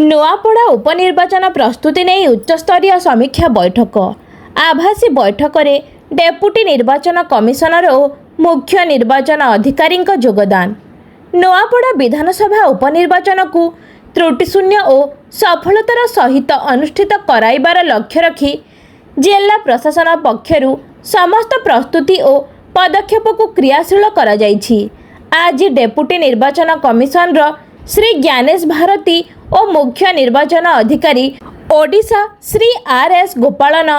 ନୂଆପଡ଼ା ଉପନିର୍ବାଚନ ପ୍ରସ୍ତୁତି ନେଇ ଉଚ୍ଚସ୍ତରୀୟ ସମୀକ୍ଷା ବୈଠକ। ଆଭାସୀ ବୈଠକରେ ଡେପୁଟି ନିର୍ବାଚନ କମିଶନର ଓ ମୁଖ୍ୟ ନିର୍ବାଚନ ଅଧିକାରୀଙ୍କ ଯୋଗଦାନ। ନୂଆପଡ଼ା ବିଧାନସଭା ଉପନିର୍ବାଚନକୁ ତ୍ରୁଟିଶୂନ୍ୟ ଓ ସଫଳତାର ସହିତ ଅନୁଷ୍ଠିତ କରାଇବାର ଲକ୍ଷ୍ୟ ରଖି ଜିଲ୍ଲା ପ୍ରଶାସନ ପକ୍ଷରୁ ସମସ୍ତ ପ୍ରସ୍ତୁତି ଓ ପଦକ୍ଷେପକୁ କ୍ରିୟାଶୀଳ କରାଯାଇଛି। ଆଜି ଡେପୁଟି ନିର୍ବାଚନ କମିଶନର ଶ୍ରୀ ଜ୍ଞାନେଶ ଭାରତୀ ଓ ମୁଖ୍ୟ ନିର୍ବାଚନ ଅଧିକାରୀ ଓଡ଼ିଶା ଶ୍ରୀ ଆର୍.ଏସ୍. ଗୋପାଳନ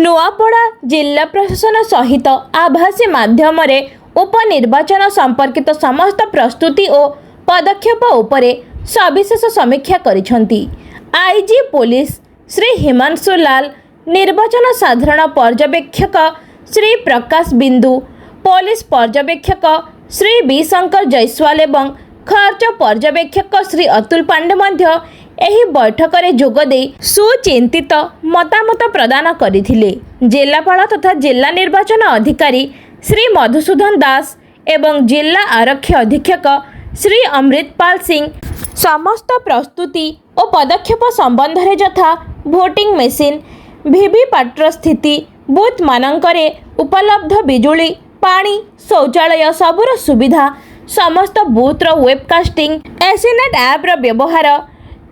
ନୂଆପଡ଼ା ଜିଲ୍ଲା ପ୍ରଶାସନ ସହିତ ଆଭାସୀ ମାଧ୍ୟମରେ ଉପନିର୍ବାଚନ ସମ୍ପର୍କିତ ସମସ୍ତ ପ୍ରସ୍ତୁତି ଓ ପଦକ୍ଷେପ ଉପରେ ସବିଶେଷ ସମୀକ୍ଷା କରିଛନ୍ତି। ଆଇଜି ପୋଲିସ ଶ୍ରୀ ହିମାଂଶୁ ଲାଲ, ନିର୍ବାଚନ ସାଧାରଣ ପର୍ଯ୍ୟବେକ୍ଷକ ଶ୍ରୀ ପ୍ରକାଶ ବିନ୍ଦୁ, ପୋଲିସ ପର୍ଯ୍ୟବେକ୍ଷକ ଶ୍ରୀ ବି ଶଙ୍କର ଜୟସ୍ୱାଲ ଏବଂ ଖର୍ଚ୍ଚ ପର୍ଯ୍ୟବେକ୍ଷକ ଶ୍ରୀ ଅତୁଲ ପାଣ୍ଡେ ମଧ୍ୟ ଏହି ବୈଠକରେ ଯୋଗଦେଇ ସୁଚିନ୍ତିତ ମତାମତ ପ୍ରଦାନ କରିଥିଲେ। ଜିଲ୍ଲାପାଳ ତଥା ଜିଲ୍ଲା ନିର୍ବାଚନ ଅଧିକାରୀ ଶ୍ରୀ ମଧୁସୂଦନ ଦାସ ଏବଂ ଜିଲ୍ଲା ଆରକ୍ଷୀ ଅଧୀକ୍ଷକ ଶ୍ରୀ ଅମୃତପାଲ ସିଂ ସମସ୍ତ ପ୍ରସ୍ତୁତି ଓ ପଦକ୍ଷେପ ସମ୍ବନ୍ଧରେ ଯଥା ଭୋଟିଂ ମେସିନ୍, ଭିଭିପାଟ୍ର ସ୍ଥିତି, ବୁଥମାନଙ୍କରେ ଉପଲବ୍ଧ ବିଜୁଳି, ପାଣି, ଶୌଚାଳୟ ସବୁର ସୁବିଧା, ସମସ୍ତ ବୁଥର ୱେବକାଷ୍ଟିଂ, ଏସିନେଟ୍ ଆପ୍ର ବ୍ୟବହାର,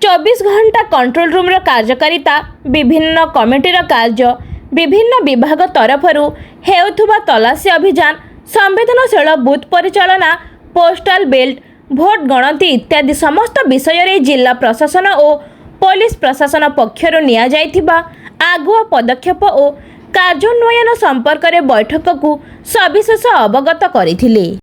24 ଘଣ୍ଟା କଣ୍ଟ୍ରୋଲ ରୁମ୍ର କାର୍ଯ୍ୟକାରିତା, ବିଭିନ୍ନ କମିଟିର କାର୍ଯ୍ୟ, ବିଭିନ୍ନ ବିଭାଗ ତରଫରୁ ହେଉଥିବା ତଲାସୀ ଅଭିଯାନ, ସମ୍ବେଦନଶୀଳ ବୁଥ୍ ପରିଚାଳନା, ପୋଷ୍ଟାଲ ବେଲ୍ଟ, ଭୋଟ ଗଣତି ଇତ୍ୟାଦି ସମସ୍ତ ବିଷୟରେ ଜିଲ୍ଲା ପ୍ରଶାସନ ଓ ପୋଲିସ ପ୍ରଶାସନ ପକ୍ଷରୁ ନିଆଯାଇଥିବା ଆଗୁଆ ପଦକ୍ଷେପ ଓ କାର୍ଯ୍ୟାନ୍ୱୟନ ସମ୍ପର୍କରେ ବୈଠକକୁ ସବିଶେଷ ଅବଗତ କରିଥିଲେ।